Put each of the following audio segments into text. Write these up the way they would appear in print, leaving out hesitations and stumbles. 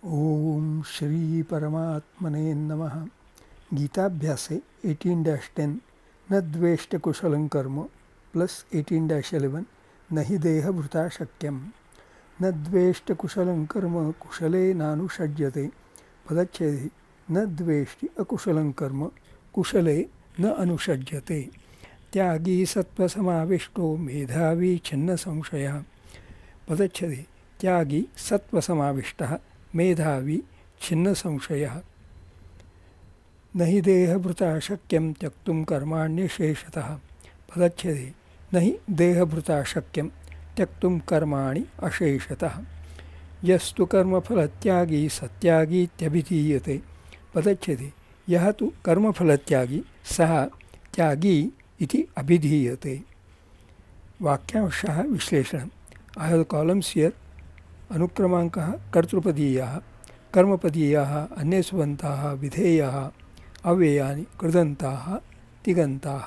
ओम श्री परमात्मने नमः। गीताभ्यासे 18-10 न द्वेष्ट कुशलं कर्म प्लस 18-11 न हि देहभृता शक्यं। न द्वेष्ट कुशलं कर्म कुशले नानुषज्यते पदच्छेदे न द्वेष्टि अकुशलं कर्म कुशले न अनुषज्यते। त्यागी सत्वसमाविष्टो मेधावी छिन्न संशयः पदच्छेदे त्यागी सत्वसमाविष्टः मेधावी छिन्न संशयः। न हि देहभृता शक्यं त्यक्तुं कर्माण्यशेषतः पदच्छेदे न हि देहभृता शक्यं त्यक्तुं कर्माणि अशेषतः। यस्तु कर्मफलत्यागी सत्यागीत्यभिधीयते पदच्छेदे यः तु कर्मफलत्यागी सः त्यागी इति अभिधीयते। वाक्यांशः विश्लेषणम्। I have columns here. अनुक्रमाङ्कः कर्तृपदीयाः कर्मपदीयाः अन्यसुबन्ताः विधेयाः अव्ययानि कृदन्ताः तिङन्ताः।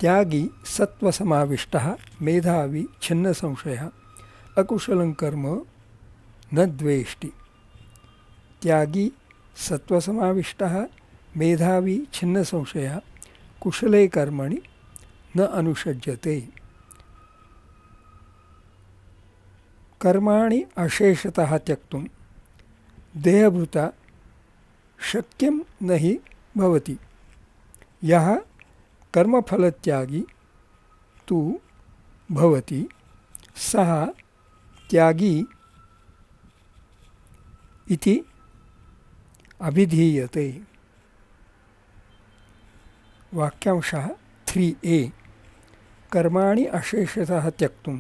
त्यागी सत्वसमाविष्टः मेधावी छिन्नसंशयः अकुशलं कर्म न द्वेष्टि। त्यागी सत्वसमाविष्टः मेधावी छिन्नसंशयः कुशले कर्मणि न अनुषज्यते। कर्माणि अशेषतः त्यक्तुं देहभृता शक्यं न हि भवति। यः कर्मफलत्यागी तु भवति सः त्यागी इति अभिधीयते। वाक्यांशः 3a कर्माणि अशेषतः त्यक्तुं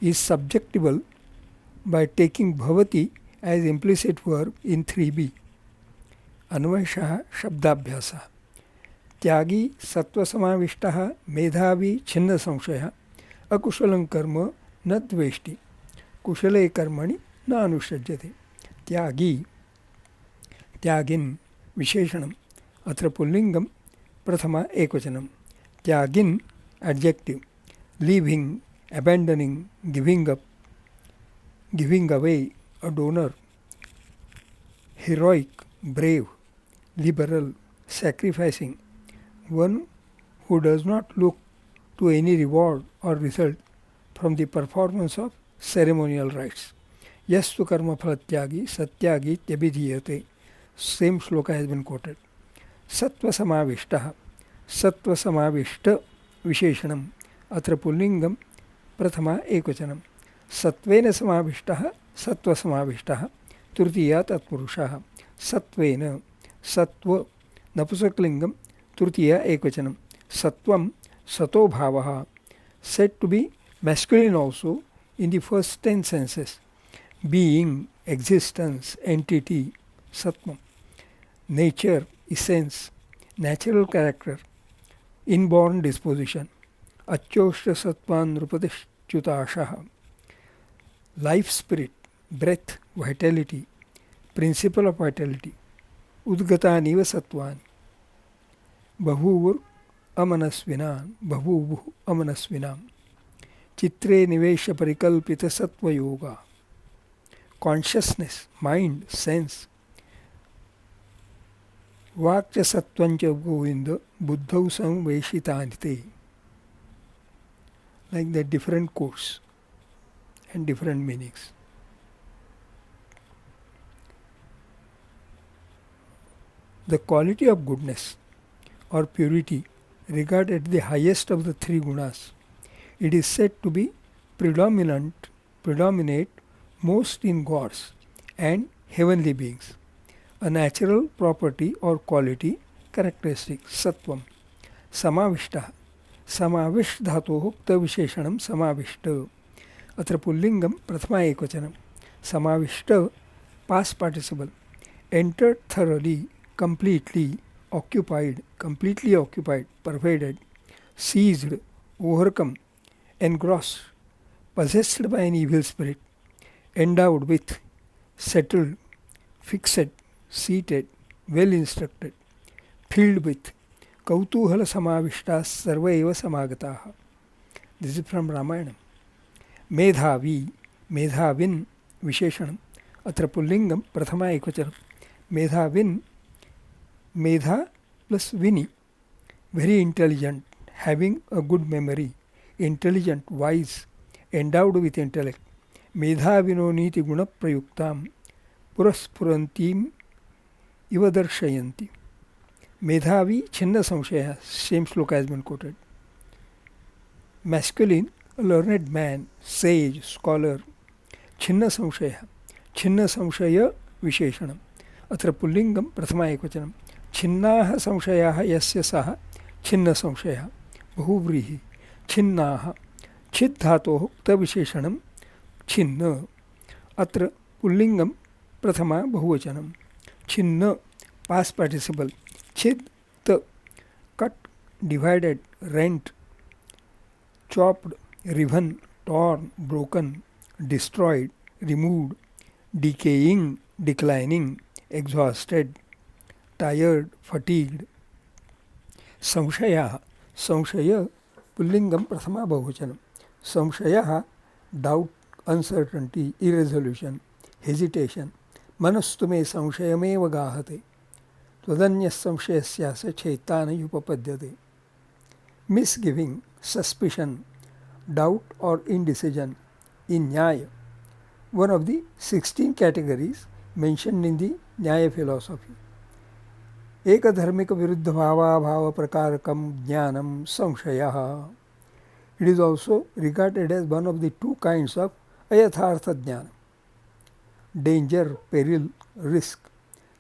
is subjectable by taking bhavati as implicit verb in 3b. अन्वयशः शब्दाभ्यासः। त्यागी सत्वसमाविष्टः मेधावी छिन्न संशयः अकुशलं कर्म न द्वेष्टि कुशले कर्मणि न अनुषज्यते। त्यागी त्यागिन् विशेषणम् अत्र पुल्लिङ्गं प्रथमा एकवचनं। त्यागिन् एडजेक्टिव् leaving abandoning giving up giving away a donor heroic brave liberal sacrificing one who does not look to any reward or result from the performance of ceremonial rites. Yastu karma phalatyagi satyagi tyabhidhiyate. Same shloka has been quoted. Sattva samavishtaha sattva samavishta visheshanam atra pullingam प्रथमा एकवचनं। सत्वेन समाविष्टः सत्वसमाविष्टः तृतीया तत्पुरुषः। सत्वेन सत्व नपुंसकलिङ्गं तृतीया एकवचनं। सत्वं सतो भावः said to be masculine also in the first 10 senses. Being, existence, entity, sattvam. Nature, essence, natural character, inborn disposition. अच्योष्ट सत्वान् नृपतिश्च्युताशः life spirit, breath, vitality, principle of vitality. उद्गतानिव सत्वान् बभूवुर् अमनस्विनां बभूवुः अमनस्विनां चित्रे निवेश परिकल्पित सत्वयोगा. consciousness, mind, sense. वाक्च सत्वञ्च Govind बुद्धौ संवेशितानि ते. Like the different quotes and different meanings. The quality of goodness or purity regarded the highest of the three gunas. It is said to be predominate most in gods and heavenly beings. A natural property or quality characteristic sattvam. Samavishtaha समाविष्ट धातोः क्तविशेषणं समाविष्ट अत्र पुल्लिङ्गं प्रथमा एकवचनं। समाविष्ट past participle entered thoroughly completely occupied pervaded seized overcome engrossed possessed by an evil spirit endowed with settled fixed seated well instructed filled with कौतूहल समाविष्टाः सर्व एव समागताः. This is from Ramayana. मेधावी मेधाविन् विशेषणं अत्र पुल्लिङ्गं प्रथमा एकवचनं मेधाविन् मेधा plus विनि very intelligent, having a good memory, intelligent, wise, endowed with intellect, मेधाविनोनीति गुणप्रयुक्तां पुरस्फुरन्तीम् इव दर्शयन्ति. मेधावी छिन्न संशयः, same sloka has been quoted. Masculine, a learned man, sage, scholar. छिन्न संशयः, छिन्न संशय विशेषणम्. अत्र पुल्लिङ्गं प्रथमा एकवचनं छिन्नाः संशयाः यस्य सः छिन्न संशयः बहुव्रीहि छिन्नाः छित् धातोः क्तविशेषणं छिन्न. अत्र पुल्लिङ्गं प्रथमा बहुवचनं छिन्न पास्ट पार्टिसिपल छिद् त cut divided rent chopped riven torn broken destroyed removed decaying declining exhausted tired fatigued. संशयः संशय पुल्लिङ्गं प्रथमा बहुवचनं संशयः doubt uncertainty irresolution hesitation मनस्तु may संशयमेव गाहते त्वदन्यः संशयस्यास्य चैतानयुपपद्यते. Misgiving, suspicion, doubt or indecision in Nyaya, one of the 16 categories mentioned in the Nyaya philosophy. Ekadharmika viruddha bhava prakarakam jnanam samshayah. It is also regarded as one of the two kinds of ayathartha jnana. Danger, peril, risk.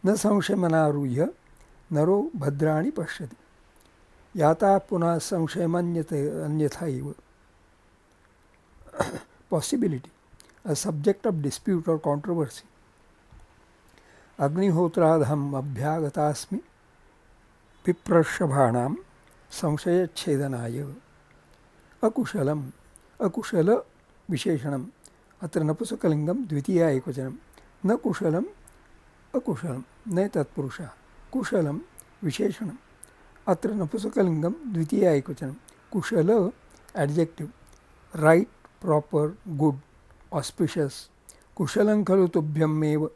Na samshayamanaruyya naro bhadrani pashyati. Yata punah samshayamanyate anyathaiva. Possibility, a subject of dispute or controversy. Agnihotradham abhyagatasmi piprashabhanam samshayachhedanaya. Akushalam, akushala visheshanam. Atra napusakalingam dvitiya ekvachanam. Na kushalam, akushalam, ne tatpurusha. Kushalam visheshanam. Atra napusakalingam dvitiya ekvachanam. Kushala adjective, right, proper, good, auspicious. Kushalam khalu tubhyam eva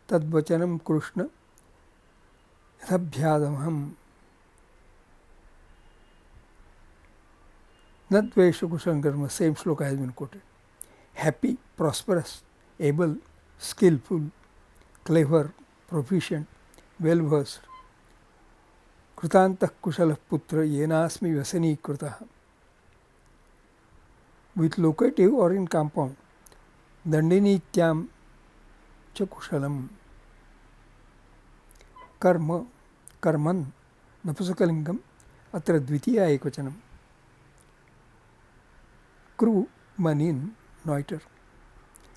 tadvachanam krishna yathabhyadamham. Nadvesha kushalam karma, same sloka has been quoted. Happy, prosperous, able, skillful, clever, proficient, well versed. Krutantah kushalah putra yenasmi vasani krutah. With locative or in compound. Dandinityam cha kushalam. Karma, karman, napusakalingam, atra dvitiya ekvachanam. Crew, manin, noiter.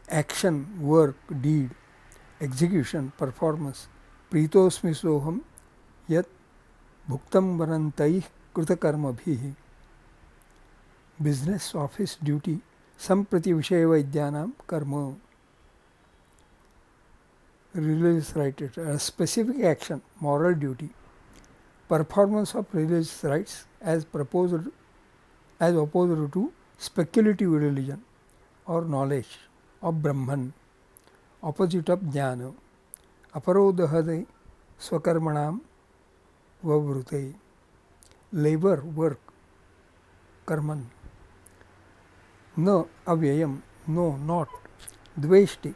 Action, work, deed, execution, performance. Pritosmi soham yat bhuktam varantaih krutakarma bhihi. Business, office, duty, samprati vishaya vaidyanam karma. Religious right, a specific action, moral duty. Performance of religious rites as opposed to speculative religion or knowledge of Brahman, opposite of jnana. Aparodahade swakarmanam vavrute. Labor, work, karman. No avyayam, no, not. Dveshti,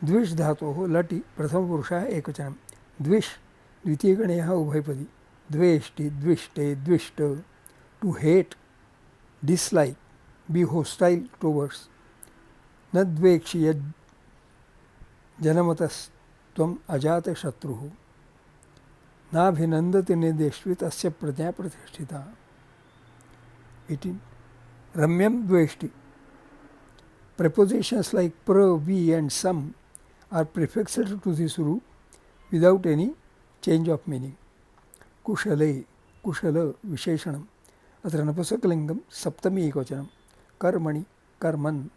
द्विष धातोः लटि प्रथम पुरुषः एकवचनं द्विष द्वितीयगणयः उभयपदी द्वेष्टि द्विष्टे द्विष्ट to hate dislike be hostile towards न द्वेक्षि जनमतस्त्वम् अजातशत्रुः नाभिनन्दति निर्देष्टि तस्य प्रज्ञा प्रतिष्ठिता. 18. रम्यं द्वेष्टि. Prepositions like pra, vi and sam are prefixed to this root without any change of meaning. Kushale, kushala, visheshanam. Atra napusakalingam saptami ekvachanam. Karmani, karman.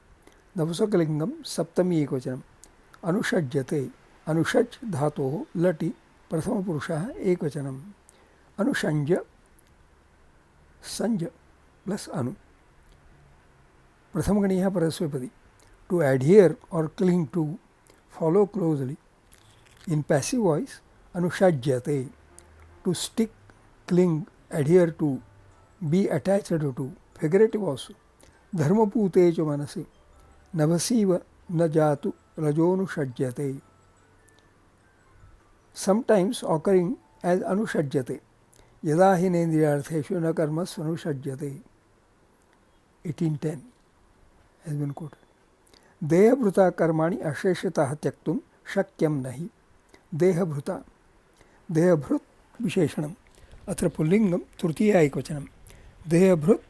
Napusakalingam saptami ekvachanam. Anushajyate, anushaj dhatoh lati prathama purushaha ekvachanam. Anushanja, sanja plus anu. Prathama ganiya parasvapadi. To adhere or cling to, follow closely. In passive voice, anushajyate, to stick, cling, adhere to, be attached to. Figurative also. Dharmapute cha manasi, navasiva na jatu rajonushajyate. Sometimes occurring as anushajyate. Yada hinendriyartheshu na karmas anushajyate. 1810 has been quoted. देहभृता कर्माणि अशेषतः त्यक्तुं शक्यं नहि. देहभृता, देहभृत विशेषणम्. अत्र पुल्लिङ्गं तृतीया एकवचनं. देहभृत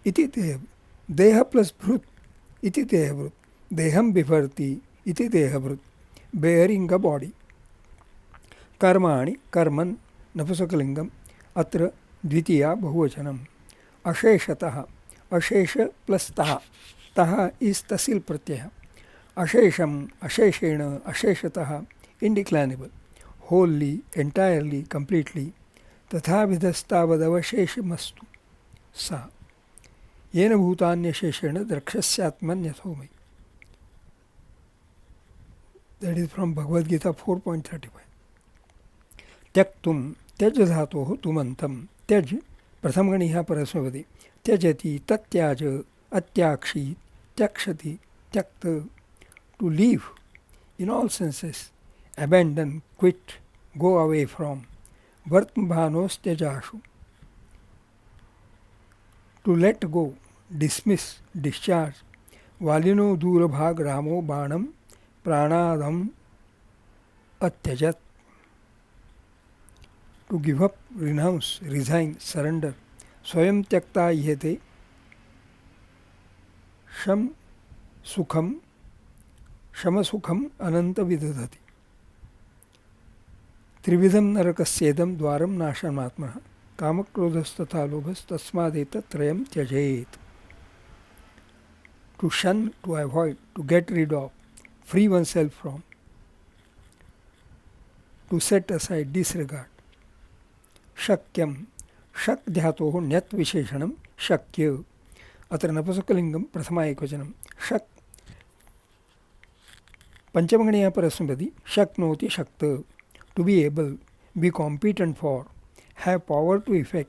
इति देह plus भृत इति देहभृत. देहं बिभर्ति इति देहभृत. Bearing a body. कर्माणि कर्मन् नपुंसकलिङ्गम्. अत्र द्वितीया बहुवचनम्. अशेषतः, अशेष प्लस तः. तः is tehsil Pratyaya. अशेषम, अशेषेण, अशेषतः इंडिक्लाइनेबल. होल्ली, entirely, completely. तथाविधस्तावदवशेषमस्तु सा येन भूतान्यशेषेण द्रक्ष्यस्यात्मन्यथोमयि. That is from Bhagavad Gita 4.35. त्यक्तुं, त्यज धातोः तुमन्तं. त्यज प्रथमगणिः परस्मैपदी. त्यजति, तत्याज, अत्याक्षी, त्यक्षति, त्यक्त. To leave in all senses, abandon, quit, go away from. Vartmabhanos त्यजाशु. To let go, dismiss, discharge. Valino दूरभाग रामो बाणम प्राणादम अत्यजत. To give up, renounce, resign, surrender. स्वयं त्यक्ता इहते शम सुखम, शम सुखम अनंत विदधति. त्रिविधम नरकस्येदं द्वारम नाशनात्मनः. कामक्रोधस्तथा लोभस्तस्मादेतत्त्रयं त्यजेत्. To shun, to avoid, to get rid of, free oneself from. To set aside, disregard. शक्यम, शक धातोः ण्यत् विशेषणं शक्य. अत्र नपुंसकलिङ्गं प्रथमा एकवचनं. शक् पंचमगणीय परस्मैपदी. शक्नोति, शक्त. To be able, be competent for, have power to effect,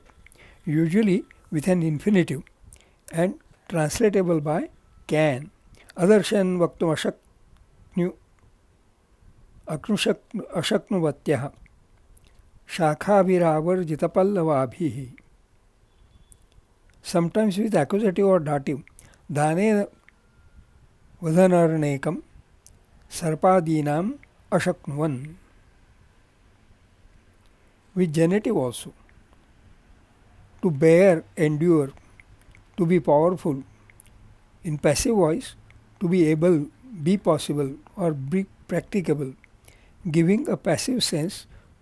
usually with an infinitive and translatable by can. अदर्शन वक्तुम् अशक्नुवत्यः. शाखाभिरावर्जितपल्लवाभिः. Sometimes with accusative or dative. दाने वदनर्णेकं सर्पादीनाम् अशक्नुवन्. With genitive also. To bear, endure, to be powerful. In passive voice, to be able, be possible, or be practicable, giving a passive sense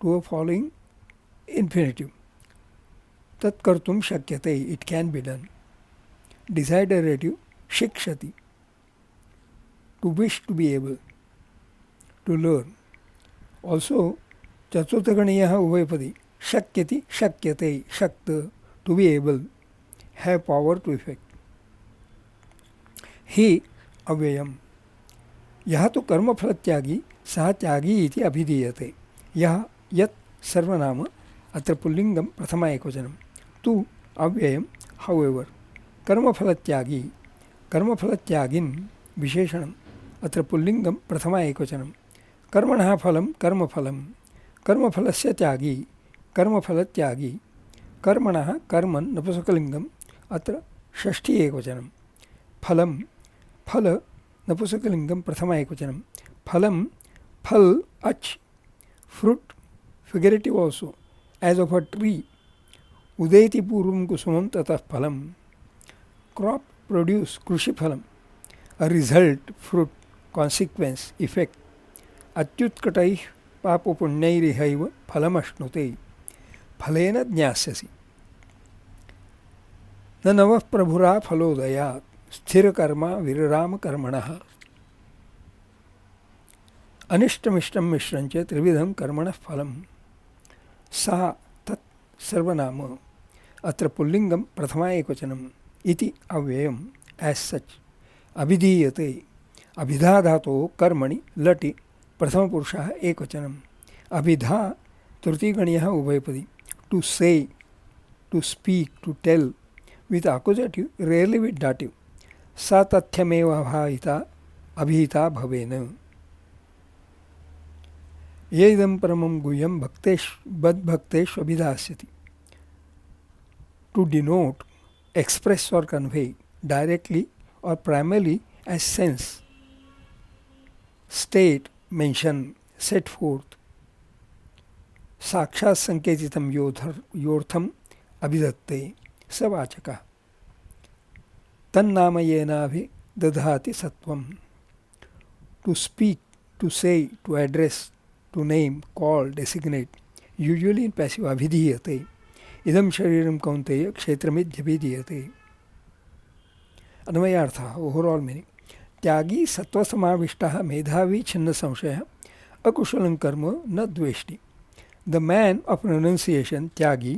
to a following infinitive. Tat kartum shakyate, it can be done. Desiderative, shikshati, to wish, to be able, to learn. Also, चतुर्थगणीयः उभयपदी. शक्यति, शक्यते, शक्त, to be able, have power to effect. ही अव्ययम्. यह तो कर्मफलत्यागी सः त्यागी इति अभिधीयते. यह यत् सर्वनाम. अत्र पुल्लिङ्गं प्रथमा एकवचनं. तु अव्ययम्. हाउएवर, कर्मफलत्यागी, कर्मफलत्यागिन् विशेषणम्. अत्र पुल्लिङ्गं प्रथमा एकवचनं. कर्मणः फलं कर्मफलम्. कर्मफलस्य त्यागी, कर्मफलत्यागी. कर्मणः कर्मन् नपुंसकलिङ्गम्. अत्र षष्ठी एकवचनं. फलं, फल नपुंसकलिङ्गं प्रथमा एकवचनं. फलं, फल, अच्. Fruit, figurative also, age of a tree. उदेति पूर्वं कुसुमं ततः फलं. क्रॉप, प्रोड्यूस, कृषिफलम्. A result, fruit, consequence, effect. अत्युत्कटैः पापपुण्यैरिहैव फलमश्नुते. फलेन ज्ञास्यसि. न नवः प्रभुरा फलोदयात्. स्थिरकर्मा विरराम कर्मणः. अनिष्टमिष्टं मिश्रञ्च त्रिविधं कर्मणः फलम्. सा तत् सर्वनाम. अत्र पुल्लिङ्गं प्रथमा एकवचनम्. इति अव्ययम्. एस् सच. अभिधीयते. अभिधा धातोः कर्मणि लटि प्रथमपुरुषः एकवचनम् अभिधा तृतीयगणीयः उभयपदी to say to speak to tell with accusative rarely with dative सा तथ्यमेव अभिहिता भवेन ये इदं परमं गुह्यं बद्भक्तेषु अभिधास्यति to denote, express or convey directly or primarily as sense, state, mention, set forth, साक्षात् संकेतितं योर्थम अभिधत्ते सवाचकः तन्नामयेनाभिदधाति सत्वम् to speak, to say, to address, to name, call, designate, usually in passive अभिधीयते इदं शरीरं कौन्तेय क्षेत्रमित्यभिधीयते अन्वयार्थः overall meaning त्यागी सत्वसमाविष्टः मेधावी छिन्न संशयः अकुशलं कर्म न द्वेष्टि the man of renunciation Tyagi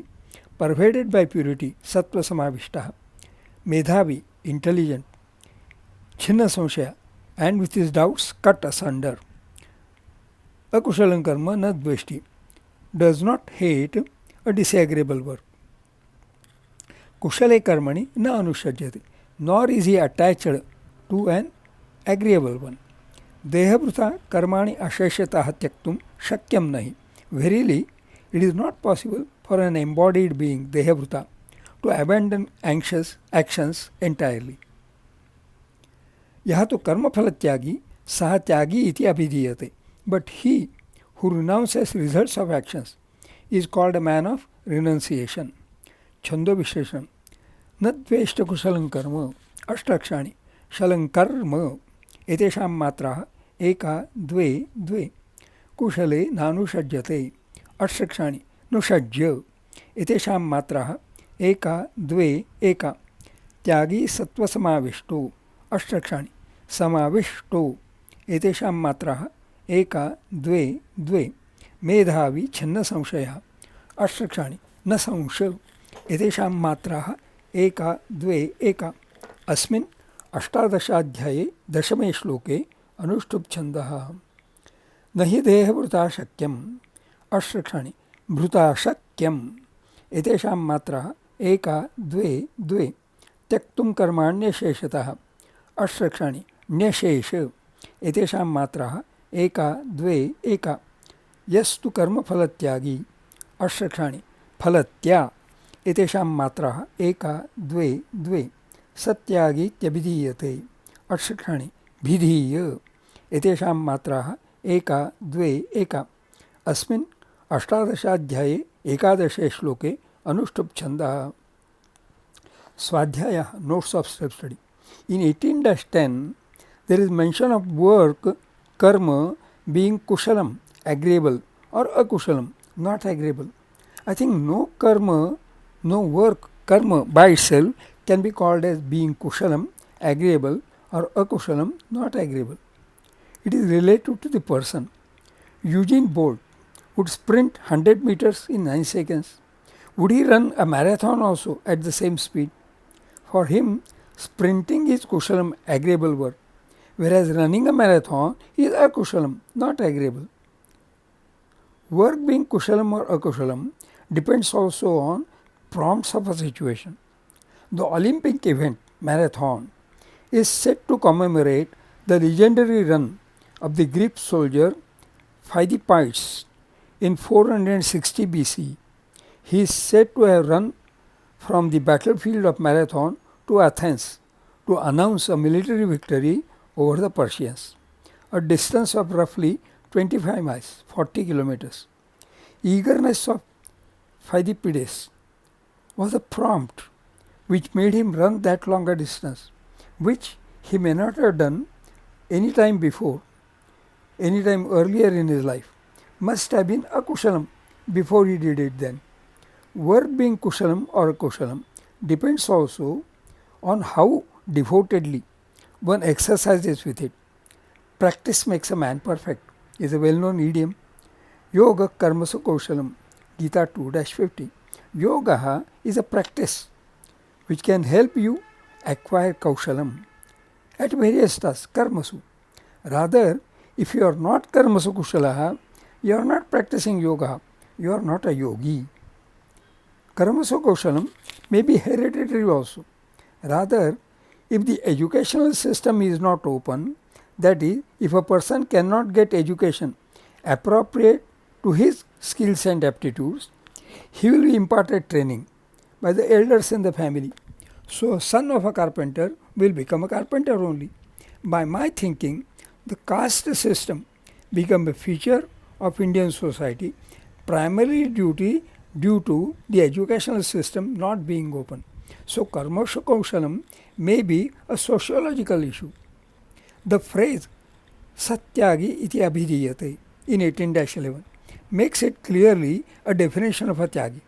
pervaded by purity sattva medhavi intelligent chinna samshaya and with his doubts cut asunder akushalam karma na dveshti does not hate a disagreeable work kushale karmani na anushajyati nor is he attached to an agreeable one dehabhuta karmani asheshatah tyaktum shakyam nahi verily it is not possible for an embodied being, Dehabhuta, to abandon anxious actions entirely. यहाँ तो कर्मफल त्यागी सह त्यागी इति अभिधीयते, but he who renounces results of actions is called a man of renunciation. छंदो विशेषण न द्वेष्ट कुशलं कर्म अष्टक्षाणि शलं कर्म एतेषां मात्राः एका द्वे द्वे कुशले नानुषज्यते अष्टक्षाणि नुषज्य एतेषां मात्राः एका द्वे एका त्यागी सत्वसमाविष्टो अष्टक्षाणि समाविष्टो एतेषां मात्राः एका द्वे द्वे मेधावी छिन्न संशयः अष्टक्षाणि न संशय एतेषां मात्राः एका द्वे एका अस्मिन् अष्टादशाध्याये दशमे श्लोके अनुष्टुप् छन्दः न हि देहभृता शक्यम् अष्टक्षाणि भृता शक्यम् एतेषां मात्राः एका द्वे द्वे त्यक्तुं कर्माण्यशेषतः अष्टक्षाणि न्यशेष एतेषां मात्राः एका द्वे एका यस्तु कर्मफलत्यागी अष्टक्षाणि फलत्या एतेषां मात्राः एका द्वे द्वे सत्यागीत्यभिधीयते अष्टक्षाणि भिधीय एतेषां मात्राः एका द्वे एका अस्मिन् अष्टादशाध्याये एकादशे श्लोके अनुष्टुप् छन्दः स्वाध्यायः notes of self study in 18-10 there is mention of work karma being kushalam agreeable or akushalam not agreeable. I think no work karma by itself can be called as being kushalam agreeable or akushalam not agreeable. It is related to the person. Eugene Bolt would sprint 100 meters in 9 seconds. Would he run a marathon also at the same speed? For him, sprinting is kushalam, agreeable work, whereas running a marathon is akushalam, not agreeable. Work being kushalam or akushalam depends also on prompts of a situation. The Olympic event, marathon, is set to commemorate the legendary run of the Greek soldier Phidippides in 460 BC. He is said to have run from the battlefield of Marathon to Athens to announce a military victory over the Persians, a distance of roughly 25 miles, 40 kilometers. Eagerness of Phidippides was a prompt which made him run that longer distance, which he may not have done any time before, any time earlier in his life. Must have been akushalam before he did it then. Work being kushalam or akushalam depends also on how devotedly one exercises with it. Practice makes a man perfect is a well-known idiom. Yoga karmasu kaushalam, Gita 2-50. Yoga is a practice which can help you acquire kaushalam at various tasks, karmasu. Rather, If you are not karmasu kushalaha, you are not practicing yoga. You are not a yogi. Karmasu kushalam may be hereditary also. Rather, if the educational system is not open, that is, if a person cannot get education appropriate to his skills and aptitudes, he will be imparted training by the elders in the family. So, son of a carpenter will become a carpenter only. By my thinking, the caste system become a feature of Indian society primarily due to the educational system not being open. So, karmashu kaushalam may be a sociological issue. The phrase satyagi iti abhidiyate in 18-11 makes it clearly a definition of a tyagi.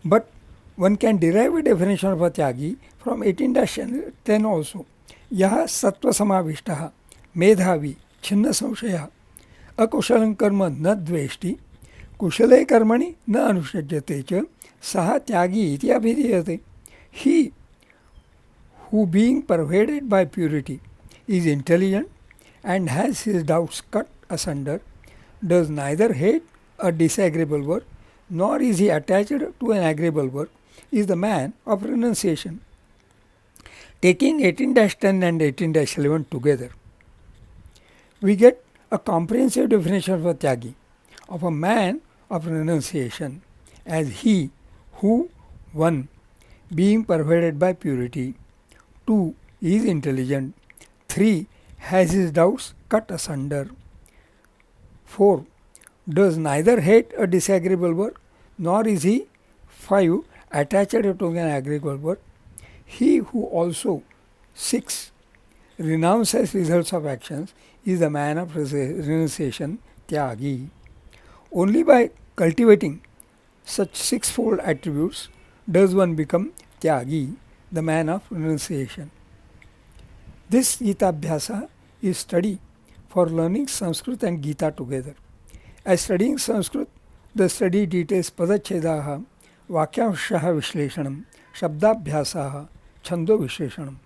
But one can derive a definition of a tyagi from 18-10 also. Yaha sattva samavishtaha medhavi chinna samshaya akushalam karma na dveshti kushale karmani na anushajyate cha saha tyagi iti abhidiyate. He who being pervaded by purity is intelligent and has his doubts cut asunder, does neither hate a disagreeable work nor is he attached to an agreeable work, is the man of renunciation. Taking 18-10 and 18-11 together, we get a comprehensive definition of a tyagi, of a man of renunciation, as he who 1. Being pervaded by purity, 2. Is intelligent, 3. Has his doubts cut asunder, 4. Does neither hate a disagreeable work nor is he 5. Attached to an agreeable work. He who also 6. Renounces results of actions is the man of renunciation, tyagi. Only by cultivating such sixfold attributes does one become tyagi, the man of renunciation. This Gita Abhyasa is study for learning Sanskrit and Gita together. As studying Sanskrit, the study details Padachhedaha, Vakyamshaha Vishleshanam, Shabdabhyasaha, Chando Visheshanam.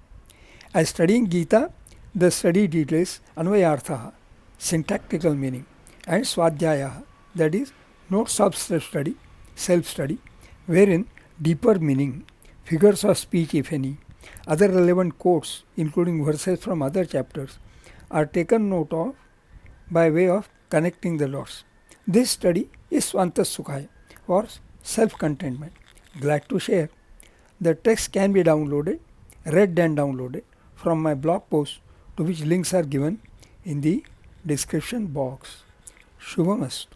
As studying Gita, the study details Anvayarthaha, syntactical meaning, and Swadhyayaha, that is, notes of self-study, wherein deeper meaning, figures of speech if any, other relevant quotes including verses from other chapters are taken note of by way of connecting the dots. This study is Swanta Sukhaya or self-contentment. Glad to share. The text can be downloaded, read and downloaded from my blog post, to which links are given in the description box. Shubhamastu.